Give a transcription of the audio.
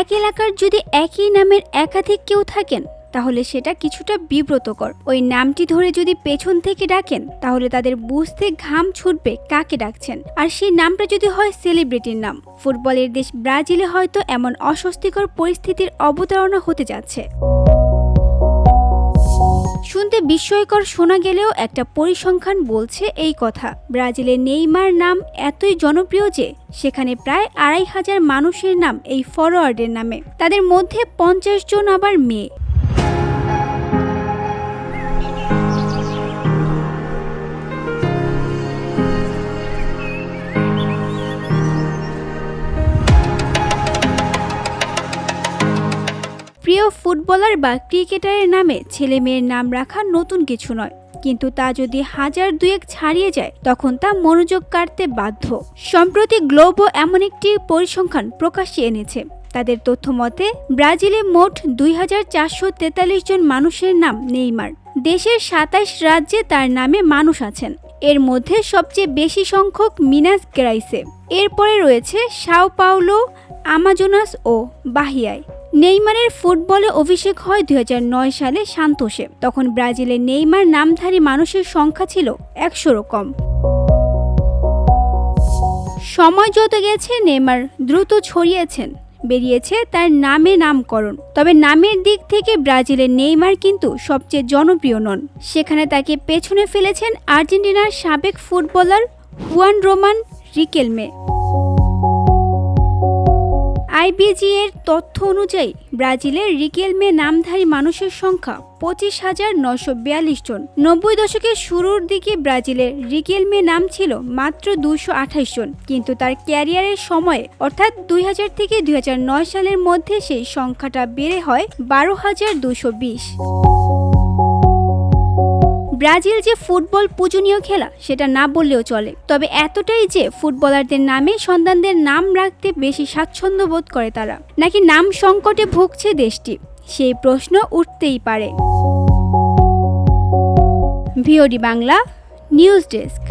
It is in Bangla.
এক এলাকার যদি একই নামের একাধিক কেউ থাকেন তাহলে সেটা কিছুটা বিব্রতকর। ওই নামটি ধরে যদি পেছন থেকে ডাকেন তাহলে তাদের বুঝতে ঘাম ছুটবে কাকে ডাকছেন। আর সেই নামটা যদি হয় সেলিব্রিটির নাম। ফুটবলের দেশ ব্রাজিলে হয়তো এমন অস্বস্তিকর পরিস্থিতির অবতারণা হতে যাচ্ছে। শুনতে বিস্ময়কর শোনা গেলেও একটা পরিসংখ্যান বলছে এই কথা। ব্রাজিলের নেইমার নাম এতই জনপ্রিয় যে সেখানে প্রায় ২৫০০ মানুষের নাম এই ফরোয়ার্ডের নামে। তাদের মধ্যে ৫০ জন আবার মেয়ে। প্রিয় ফুটবলার বা ক্রিকেটারের নামে ছেলে মেয়ের নাম রাখা নতুন কিছু নয়, কিন্তু তা যদি হাজার দুয়েক ছাড়িয়ে যায় তখন তা মনোযোগ কাড়তে বাধ্য। সম্প্রতি গ্লোবো এমন একটি পরিসংখ্যান প্রকাশ্যে এনেছে। তাদের তথ্য মতে ব্রাজিলে মোট ২৪৪৩ জন মানুষের নাম নেইমার। দেশের ২৭ রাজ্যে তার নামে মানুষ আছেন। এর মধ্যে সবচেয়ে বেশি সংখ্যক মিনাস গেরাইসে, এরপরে রয়েছে সাও পাওলো, আমাজোনাস ও বাহিয়ায়। নেইমারের ফুটবলে অভিষেক হয় ২০০৯ সালে সান্তোসে। তখন ব্রাজিলে নেইমার নামধারী মানুষের সংখ্যা ছিল ১০০রও কম। সময় যত গেছে নেইমার দ্রুত ছড়িয়েছেন, বেরিয়েছে তার নামে নামকরণ। তবে নামের দিক থেকে ব্রাজিলের নেইমার কিন্তু সবচেয়ে জনপ্রিয় নন। সেখানে তাকে পেছনে ফেলেছেন আর্জেন্টিনার সাবেক footballer Juan Roman Riquelme. IBG এর তথ্য অনুযায়ী ব্রাজিলের রিকেলমে নামধারী মানুষের সংখ্যা ২৫,৯৪২ জন। ৯০ দশকের শুরুর দিকে ব্রাজিলের রিকেলমে নাম ছিল মাত্র ২২৮ জন, কিন্তু তার ক্যারিয়ারের সময়ে অর্থাৎ ২০০০ থেকে ২০০৯ সালের মধ্যে সেই সংখ্যাটা বেড়ে হয় ১২,২২০। ব্রাজিল যে ফুটবল পূজনীয় খেলা সেটা না বললেও চলে, তবে এতটাই যে ফুটবলারদের নামে সন্তানদের নাম রাখতে বেশি স্বাচ্ছন্দ্য বোধ করে তারা, নাকি নাম সংকটে ভুগছে দেশটি, সেই প্রশ্ন উঠতেই পারে। VOD Bangla news desk.